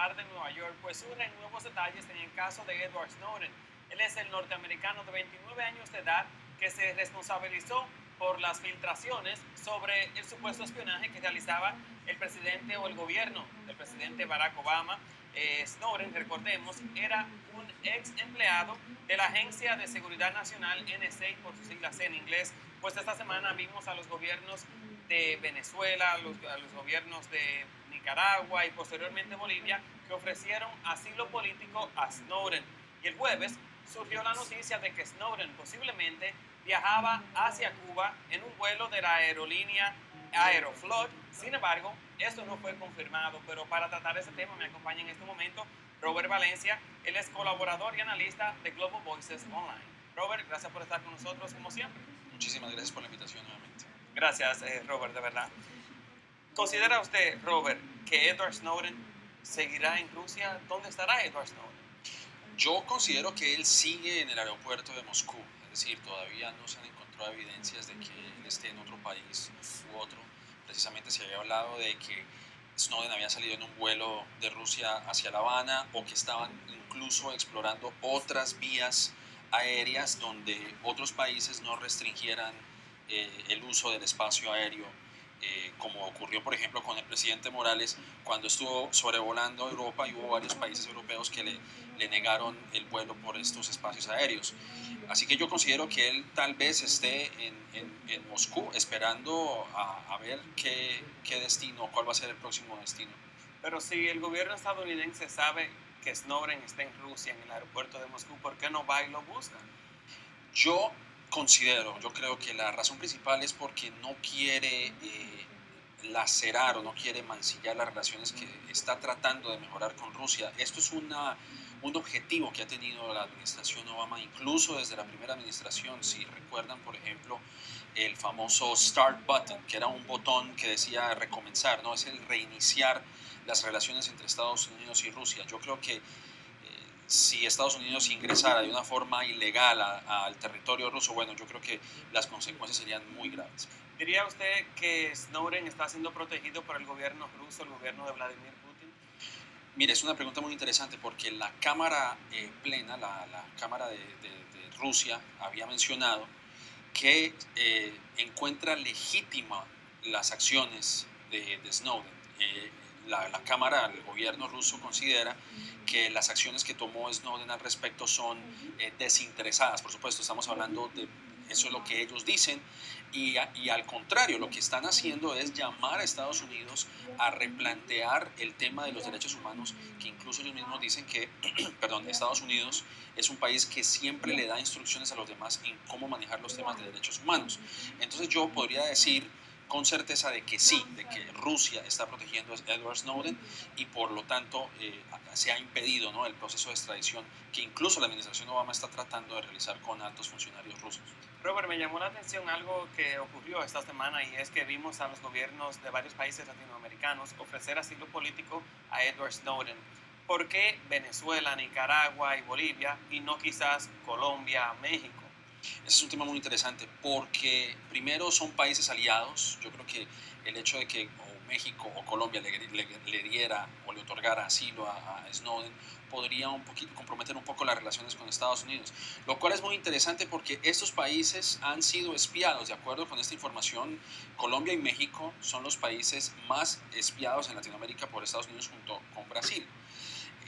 tarde en Nueva York, pues surgen nuevos detalles en el caso de Edward Snowden. Él es el norteamericano de 29 años de edad que se responsabilizó por las filtraciones sobre el supuesto espionaje que realizaba el presidente o el gobierno del presidente Barack Obama. Snowden, recordemos, era un ex empleado de la Agencia de Seguridad Nacional, NSA por sus siglas en inglés. Pues esta semana vimos a los gobiernos de Venezuela, a los gobiernos de Nicaragua y posteriormente Bolivia que ofrecieron asilo político a Snowden. Y el jueves surgió la noticia de que Snowden posiblemente viajaba hacia Cuba en un vuelo de la aerolínea Aeroflot. Sin embargo, esto no fue confirmado, pero para tratar ese tema me acompaña en este momento Robert Valencia. Él es colaborador y analista de Global Voices Online. Robert, gracias por estar con nosotros como siempre. Muchísimas gracias por la invitación nuevamente. Gracias, Robert, de verdad. ¿Considera usted, Robert, que Edward Snowden seguirá en Rusia? ¿Dónde estará Edward Snowden? Yo considero que él sigue en el aeropuerto de Moscú, es decir, todavía no se han encontrado evidencias de que él esté en otro país u otro. Precisamente se había hablado de que Snowden había salido en un vuelo de Rusia hacia La Habana o que estaban incluso explorando otras vías aéreas donde otros países no restringieran el uso del espacio aéreo, como ocurrió por ejemplo con el presidente Morales cuando estuvo sobrevolando Europa y hubo varios países europeos que le negaron el vuelo por estos espacios aéreos. Así que yo considero que él tal vez esté en Moscú esperando a ver qué destino, cuál va a ser el próximo destino. Pero si el gobierno estadounidense sabe que Snowden está en Rusia, en el aeropuerto de Moscú, ¿por qué no va y lo busca? Yo yo creo que la razón principal es porque no quiere lacerar o no quiere mancillar las relaciones que está tratando de mejorar con Rusia. Esto es un objetivo que ha tenido la administración Obama, incluso desde la primera administración. Si recuerdan, por ejemplo, el famoso Start Button, que era un botón que decía recomenzar, ¿no? Es el reiniciar las relaciones entre Estados Unidos y Rusia. Yo creo que si Estados Unidos ingresara de una forma ilegal al territorio ruso, bueno, yo creo que las consecuencias serían muy graves. ¿Diría usted que Snowden está siendo protegido por el gobierno ruso, el gobierno de Vladimir Putin? Mire, es una pregunta muy interesante porque la Cámara Plena, la Cámara de Rusia, había mencionado que encuentra legítima las acciones de Snowden. La Cámara, el gobierno ruso considera que las acciones que tomó Snowden al respecto son desinteresadas. Por supuesto, estamos hablando de eso es lo que ellos dicen y al contrario, lo que están haciendo es llamar a Estados Unidos a replantear el tema de los derechos humanos, que incluso ellos mismos dicen que, perdón, Estados Unidos es un país que siempre le da instrucciones a los demás en cómo manejar los temas de derechos humanos. Entonces yo podría decir con certeza de que sí, de que Rusia está protegiendo a Edward Snowden y por lo tanto se ha impedido, ¿no?, el proceso de extradición que incluso la administración Obama está tratando de realizar con altos funcionarios rusos. Robert, me llamó la atención algo que ocurrió esta semana y es que vimos a los gobiernos de varios países latinoamericanos ofrecer asilo político a Edward Snowden. ¿Por qué Venezuela, Nicaragua y Bolivia y no quizás Colombia, México? Ese es un tema muy interesante porque primero son países aliados. Yo creo que el hecho de que o México o Colombia le diera o le otorgara asilo a Snowden podría un poquito comprometer un poco las relaciones con Estados Unidos, lo cual es muy interesante porque estos países han sido espiados. De acuerdo con esta información, Colombia y México son los países más espiados en Latinoamérica por Estados Unidos junto con Brasil.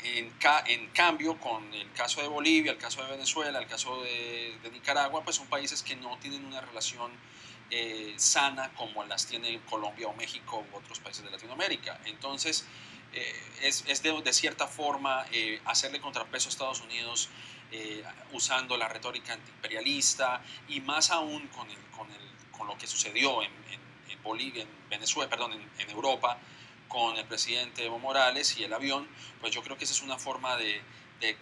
En cambio, con el caso de Bolivia, el caso de Venezuela, el caso de Nicaragua, pues son países que no tienen una relación sana como las tiene Colombia o México u otros países de Latinoamérica. Entonces, es de cierta forma hacerle contrapeso a Estados Unidos usando la retórica antiimperialista y más aún con lo que sucedió en Bolivia, en Venezuela, perdón, en Europa, con el presidente Evo Morales y el avión, pues yo creo que esa es una forma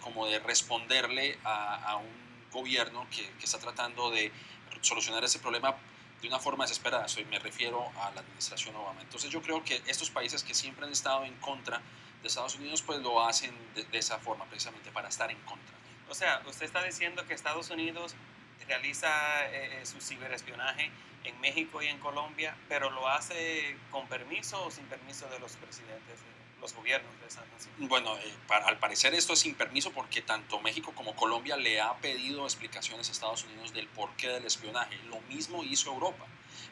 como de responderle a un gobierno que está tratando de solucionar ese problema de una forma desesperada. Me refiero a la administración Obama. Entonces yo creo que estos países que siempre han estado en contra de Estados Unidos, pues lo hacen de esa forma, precisamente para estar en contra. O sea, usted está diciendo que Estados Unidos realiza su ciberespionaje en México y en Colombia, pero lo hace con permiso o sin permiso de los presidentes los gobiernos de esas naciones. Bueno, al parecer esto es sin permiso porque tanto México como Colombia le ha pedido explicaciones a Estados Unidos del porqué del espionaje. Lo mismo hizo Europa.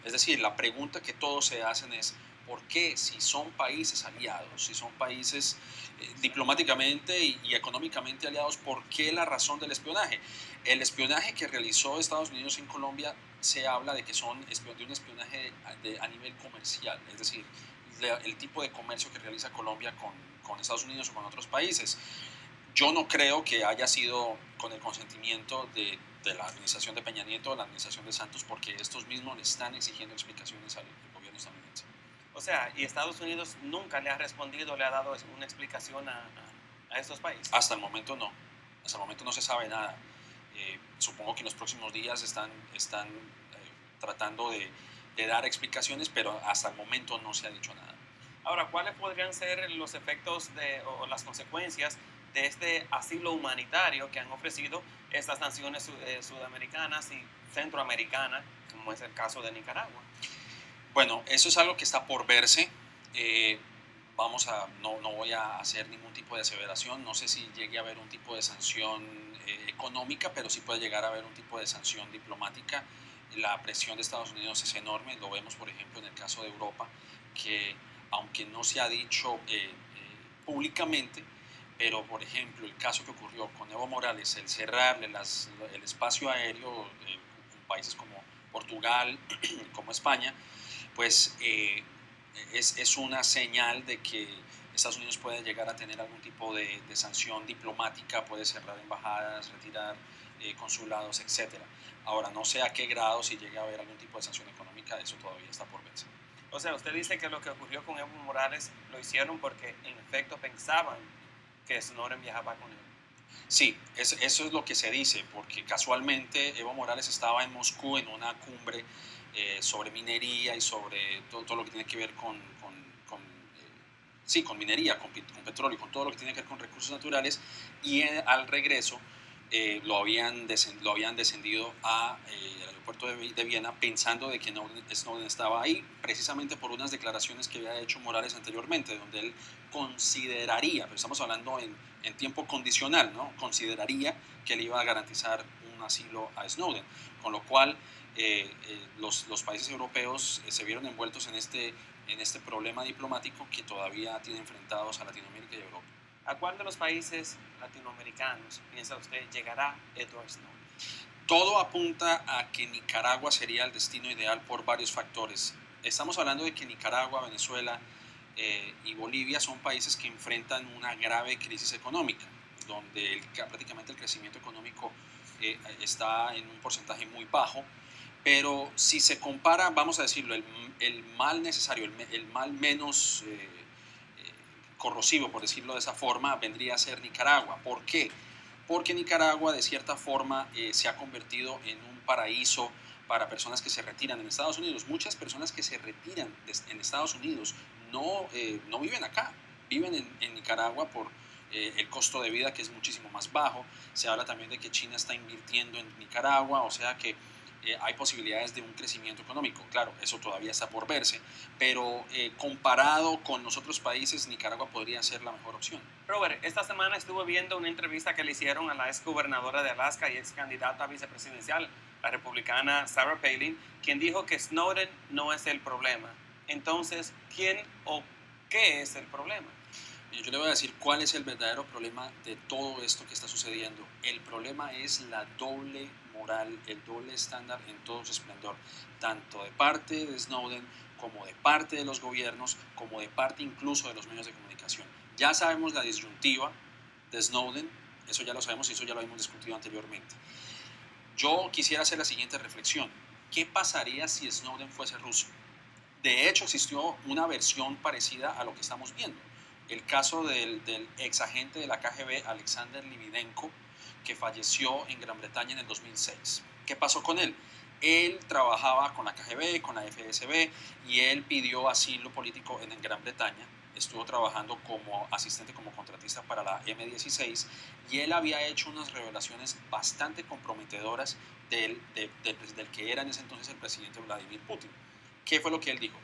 Es decir, la pregunta que todos se hacen es, ¿por qué si son países aliados, si son países diplomáticamente y económicamente aliados, por qué la razón del espionaje? El espionaje que realizó Estados Unidos en Colombia se habla de que son de un espionaje a nivel comercial, es decir, el tipo de comercio que realiza Colombia con Estados Unidos o con otros países. Yo no creo que haya sido con el consentimiento de la administración de Peña Nieto o la administración de Santos, porque estos mismos le están exigiendo explicaciones al gobierno estadounidense. O sea, y Estados Unidos nunca le ha respondido, le ha dado una explicación a estos países. Hasta el momento no. Hasta el momento no se sabe nada. Supongo que en los próximos días están tratando de dar explicaciones, pero hasta el momento no se ha dicho nada. Ahora, ¿cuáles podrían ser los efectos o las consecuencias de este asilo humanitario que han ofrecido estas naciones sudamericanas y centroamericanas, como es el caso de Nicaragua? Bueno, eso es algo que está por verse. No voy a hacer ningún tipo de aseveración. No sé si llegue a haber un tipo de sanción económica, pero sí puede llegar a haber un tipo de sanción diplomática. La presión de Estados Unidos es enorme. Lo vemos, por ejemplo, en el caso de Europa, que aunque no se ha dicho públicamente, pero por ejemplo el caso que ocurrió con Evo Morales, el cerrarle el espacio aéreo en países como Portugal, como España, pues es una señal de que Estados Unidos puede llegar a tener algún tipo de sanción diplomática, puede cerrar embajadas, retirar consulados, etc. Ahora, no sé a qué grado, si llega a haber algún tipo de sanción económica, eso todavía está por verse. O sea, usted dice que lo que ocurrió con Evo Morales lo hicieron porque en efecto pensaban que Snowden viajaba con él. Sí, eso es lo que se dice, porque casualmente Evo Morales estaba en Moscú en una cumbre sobre minería y sobre todo lo que tiene que ver con minería, con petróleo, con todo lo que tiene que ver con recursos naturales, y al regreso lo habían descendido al aeropuerto de Viena pensando de que Snowden estaba ahí, precisamente por unas declaraciones que había hecho Morales anteriormente, donde él consideraría, pero estamos hablando en tiempo condicional, ¿no? Consideraría que le iba a garantizar un asilo a Snowden, con lo cual los países europeos se vieron envueltos en este problema diplomático que todavía tiene enfrentados a Latinoamérica y Europa. ¿A cuál de los países latinoamericanos piensa usted llegará Edward Snowden? Todo apunta a que Nicaragua sería el destino ideal por varios factores. Estamos hablando de que Nicaragua, Venezuela y Bolivia son países que enfrentan una grave crisis económica, donde prácticamente el crecimiento económico está en un porcentaje muy bajo, pero si se compara, vamos a decirlo, el mal necesario, el mal menos corrosivo, por decirlo de esa forma, vendría a ser Nicaragua. ¿Por qué? Porque Nicaragua de cierta forma se ha convertido en un paraíso para personas que se retiran en Estados Unidos. Muchas personas que se retiran en Estados Unidos no viven acá, viven en Nicaragua por el costo de vida que es muchísimo más bajo. Se habla también de que China está invirtiendo en Nicaragua, o sea que hay posibilidades de un crecimiento económico. Claro, eso todavía está por verse, pero comparado con los otros países, Nicaragua podría ser la mejor opción. Robert, esta semana estuve viendo una entrevista que le hicieron a la ex gobernadora de Alaska y ex candidata vicepresidencial, la republicana Sarah Palin, quien dijo que Snowden no es el problema. Entonces, ¿quién o qué es el problema? Yo le voy a decir cuál es el verdadero problema de todo esto que está sucediendo. El problema es la doble moral, el doble estándar en todo su esplendor, tanto de parte de Snowden como de parte de los gobiernos, como de parte incluso de los medios de comunicación. Ya sabemos la disyuntiva de Snowden, eso ya lo sabemos y eso ya lo hemos discutido anteriormente. Yo quisiera hacer la siguiente reflexión. ¿Qué pasaría si Snowden fuese ruso? De hecho, existió una versión parecida a lo que estamos viendo. El caso del ex agente de la KGB, Alexander Lividenko, que falleció en Gran Bretaña en el 2006. ¿Qué pasó con él? Él trabajaba con la KGB, con la FSB, y él pidió asilo político en Gran Bretaña. Estuvo trabajando como asistente, como contratista para la M16, y él había hecho unas revelaciones bastante comprometedoras del que era en ese entonces el presidente Vladimir Putin. ¿Qué fue lo que él dijo?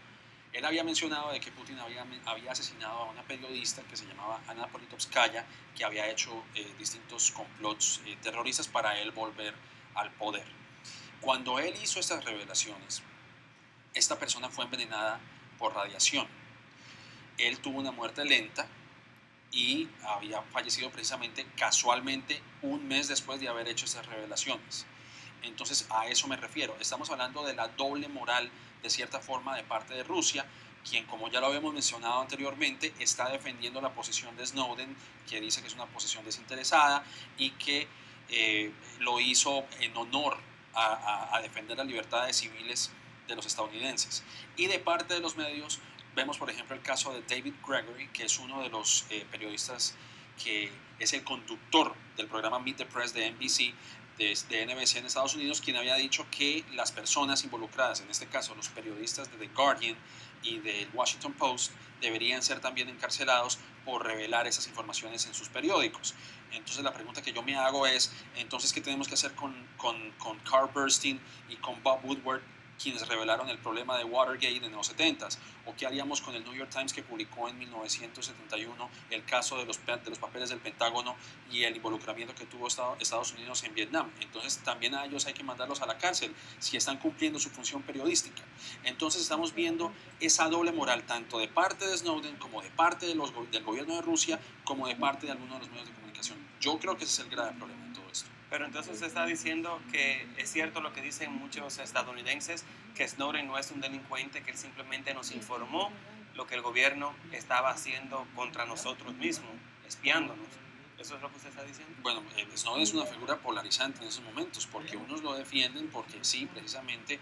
Él había mencionado de que Putin había asesinado a una periodista que se llamaba Anna Politkovskaya, que había hecho distintos complots terroristas para él volver al poder. Cuando él hizo estas revelaciones, esta persona fue envenenada por radiación. Él tuvo una muerte lenta y había fallecido precisamente casualmente un mes después de haber hecho estas revelaciones. Entonces a eso me refiero. Estamos hablando de la doble moral de cierta forma de parte de Rusia, quien, como ya lo habíamos mencionado anteriormente, está defendiendo la posición de Snowden, que dice que es una posición desinteresada y que lo hizo en honor a defender las libertades civiles de los estadounidenses. Y de parte de los medios vemos, por ejemplo, el caso de David Gregory, que es uno de los periodistas que es el conductor del programa Meet the Press de NBC, de NBC en Estados Unidos, quien había dicho que las personas involucradas, en este caso los periodistas de The Guardian y del Washington Post, deberían ser también encarcelados por revelar esas informaciones en sus periódicos. Entonces la pregunta que yo me hago es, entonces, ¿qué tenemos que hacer con Carl Bernstein y con Bob Woodward, quienes revelaron el problema de Watergate en los 70s? ¿O qué haríamos con el New York Times, que publicó en 1971 el caso de los papeles del Pentágono y el involucramiento que tuvo Estados Unidos en Vietnam? Entonces también a ellos hay que mandarlos a la cárcel si están cumpliendo su función periodística. Entonces estamos viendo esa doble moral tanto de parte de Snowden como de parte del gobierno de Rusia, como de parte de algunos de los medios de comunicación. Yo creo que ese es el grave problema en todo esto. Pero entonces usted está diciendo que es cierto lo que dicen muchos estadounidenses, que Snowden no es un delincuente, que él simplemente nos informó lo que el gobierno estaba haciendo contra nosotros mismos, espiándonos. ¿Eso es lo que usted está diciendo? Bueno, Snowden es una figura polarizante en esos momentos, porque unos lo defienden porque sí, precisamente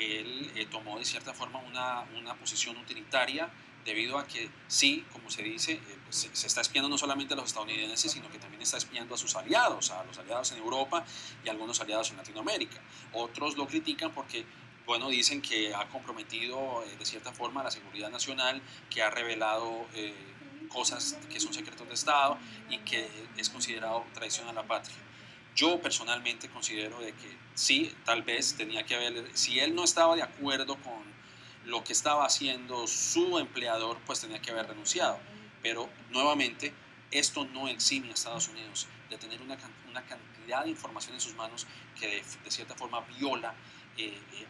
él tomó de cierta forma una posición utilitaria, debido a que sí, como se dice, se está espiando no solamente a los estadounidenses, sino que también está espiando a sus aliados, a los aliados en Europa y a algunos aliados en Latinoamérica. Otros lo critican porque, bueno, dicen que ha comprometido de cierta forma la seguridad nacional, que ha revelado cosas que son secretos de Estado y que es considerado traición a la patria. Yo personalmente considero de que sí, tal vez tenía que haber, si él no estaba de acuerdo con lo que estaba haciendo su empleador, pues tenía que haber renunciado. Pero nuevamente, esto no exime a Estados Unidos de tener una cantidad de información en sus manos que de cierta forma viola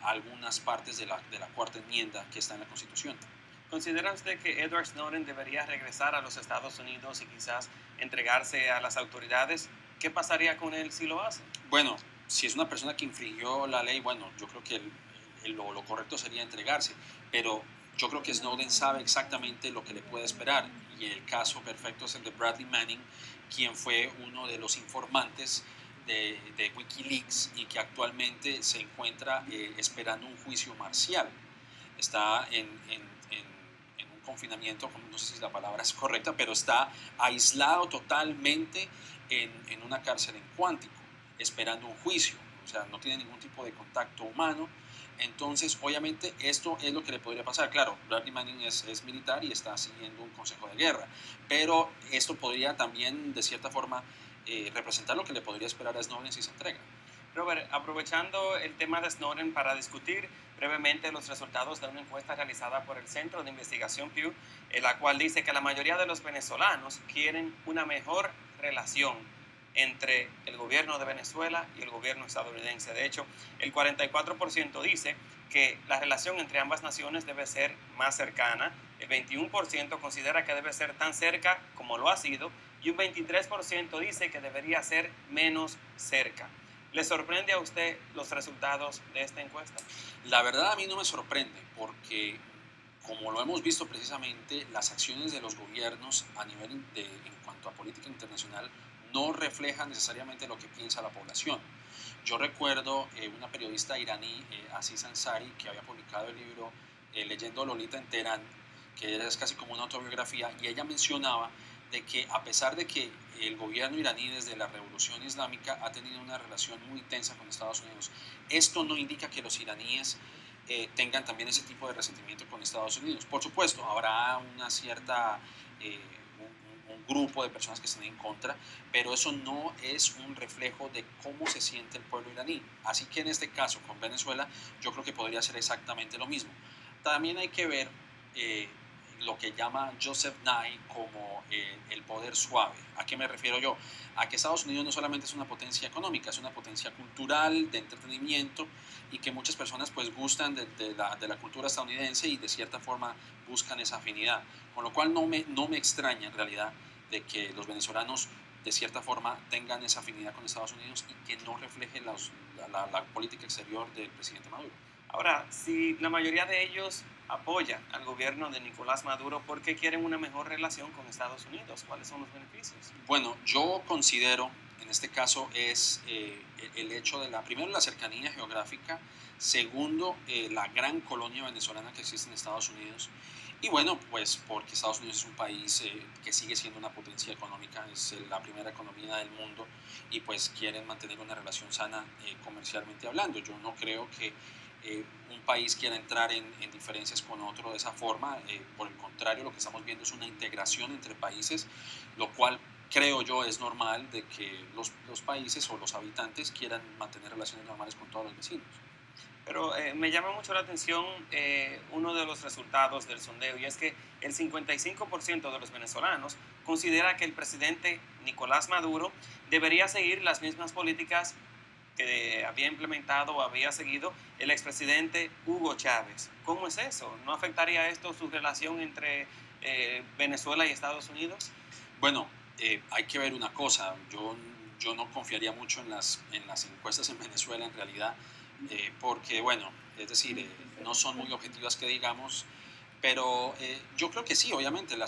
algunas partes de la cuarta enmienda que está en la Constitución. ¿Considera usted que Edward Snowden debería regresar a los Estados Unidos y quizás entregarse a las autoridades? ¿Qué pasaría con él si lo hace? Bueno, si es una persona que infringió la ley, bueno, yo creo que lo correcto sería entregarse, pero yo creo que Snowden sabe exactamente lo que le puede esperar, y el caso perfecto es el de Bradley Manning, quien fue uno de los informantes de Wikileaks y que actualmente se encuentra esperando un juicio marcial. Está en un confinamiento, no sé si la palabra es correcta, pero está aislado totalmente en una cárcel en Cuántico, esperando un juicio. O sea, no tiene ningún tipo de contacto humano. Entonces, obviamente, esto es lo que le podría pasar. Claro, Bradley Manning es militar y está siguiendo un consejo de guerra, pero esto podría también, de cierta forma, representar lo que le podría esperar a Snowden si se entrega. Robert, aprovechando el tema de Snowden para discutir brevemente los resultados de una encuesta realizada por el Centro de Investigación Pew, en la cual dice que la mayoría de los venezolanos quieren una mejor relación entre el gobierno de Venezuela y el gobierno estadounidense. De hecho, el 44% dice que la relación entre ambas naciones debe ser más cercana, el 21% considera que debe ser tan cerca como lo ha sido, y un 23% dice que debería ser menos cerca. ¿Le sorprende a usted los resultados de esta encuesta? La verdad, a mí no me sorprende, porque como lo hemos visto precisamente, las acciones de los gobiernos en cuanto a política internacional no reflejan necesariamente lo que piensa la población. Yo recuerdo una periodista iraní, Aziz Ansari, que había publicado el libro Leyendo Lolita en Teherán, que es casi como una autobiografía, y ella mencionaba de que, a pesar de que el gobierno iraní desde la Revolución Islámica ha tenido una relación muy tensa con Estados Unidos, esto no indica que los iraníes tengan también ese tipo de resentimiento con Estados Unidos. Por supuesto, habrá una cierta un grupo de personas que estén en contra, pero eso no es un reflejo de cómo se siente el pueblo iraní. Así que en este caso con Venezuela, yo creo que podría ser exactamente lo mismo. también hay que ver eh, lo que llama Joseph Nye como el poder suave. ¿A qué me refiero yo? A que Estados Unidos no solamente es una potencia económica, es una potencia cultural, de entretenimiento, y que muchas personas pues gustan de la cultura estadounidense y de cierta forma buscan esa afinidad. Con lo cual no me extraña en realidad de que los venezolanos de cierta forma tengan esa afinidad con Estados Unidos y que no refleje la política exterior del presidente Maduro. Ahora, si la mayoría de ellos apoya al gobierno de Nicolás Maduro, ¿por qué quieren una mejor relación con Estados Unidos? ¿Cuáles son los beneficios? Bueno, yo considero, en este caso, es el hecho de primero, la cercanía geográfica, segundo, la gran colonia venezolana que existe en Estados Unidos, y bueno, pues porque Estados Unidos es un país que sigue siendo una potencia económica, es la primera economía del mundo, y pues quieren mantener una relación sana comercialmente hablando. Yo no creo que un país quiera entrar en diferencias con otro de esa forma. Por el contrario, lo que estamos viendo es una integración entre países, lo cual creo yo es normal de que los países o los habitantes quieran mantener relaciones normales con todos los vecinos. Pero me llama mucho la atención uno de los resultados del sondeo, y es que el 55% de los venezolanos considera que el presidente Nicolás Maduro debería seguir las mismas políticas que había implementado o había seguido el expresidente Hugo Chávez. ¿Cómo es eso? ¿No afectaría esto su relación entre Venezuela y Estados Unidos? Bueno, hay que ver una cosa. Yo no confiaría mucho en las encuestas en Venezuela en realidad, porque, bueno, es decir, no son muy objetivas que digamos, pero yo creo que sí, obviamente, la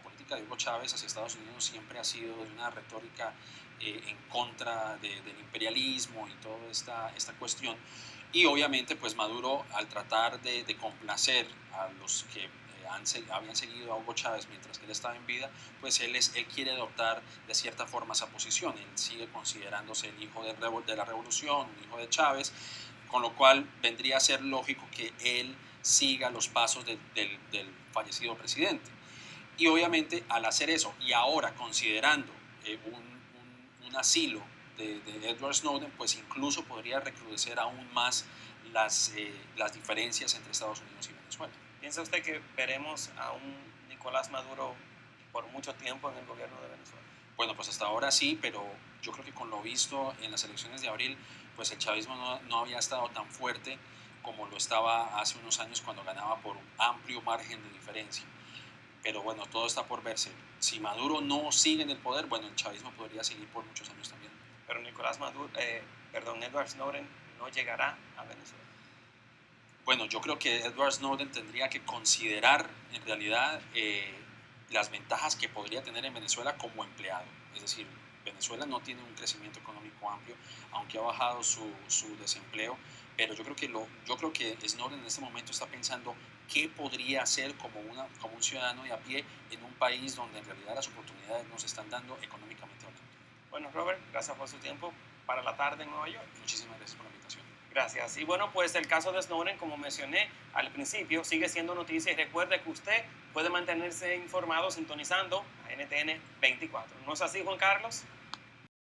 política de Hugo Chávez hacia Estados Unidos siempre ha sido de una retórica en contra del imperialismo y toda esta cuestión. Y obviamente, pues Maduro, al tratar de complacer a los que habían seguido a Hugo Chávez mientras que él estaba en vida, pues él quiere adoptar de cierta forma esa posición. Él sigue considerándose el hijo de la revolución, un hijo de Chávez, con lo cual vendría a ser lógico que él siga los pasos del fallecido presidente. Y obviamente al hacer eso y ahora considerando un asilo de Edward Snowden, pues incluso podría recrudecer aún más las diferencias entre Estados Unidos y Venezuela. ¿Piensa usted que veremos a un Nicolás Maduro por mucho tiempo en el gobierno de Venezuela? Bueno, pues hasta ahora sí, pero yo creo que con lo visto en las elecciones de abril, pues el chavismo no había estado tan fuerte como lo estaba hace unos años cuando ganaba por un amplio margen de diferencia. Pero bueno, todo está por verse. Si Maduro no sigue en el poder, bueno, el chavismo podría seguir por muchos años también. Pero Nicolás Maduro, Edward Snowden no llegará a Venezuela. Bueno, yo creo que Edward Snowden tendría que considerar en realidad las ventajas que podría tener en Venezuela como empleado. Es decir, Venezuela no tiene un crecimiento económico amplio, aunque ha bajado su desempleo, pero yo creo que Snowden en este momento está pensando qué podría hacer como un ciudadano de a pie en un país donde en realidad las oportunidades no se están dando económicamente hablando. Bueno, Robert, gracias por su tiempo para la tarde en Nueva York. Muchísimas gracias por la invitación. Gracias. Y bueno, pues el caso de Snowden, como mencioné al principio, sigue siendo noticia, y recuerde que usted puede mantenerse informado sintonizando a NTN 24. ¿No es así, Juan Carlos?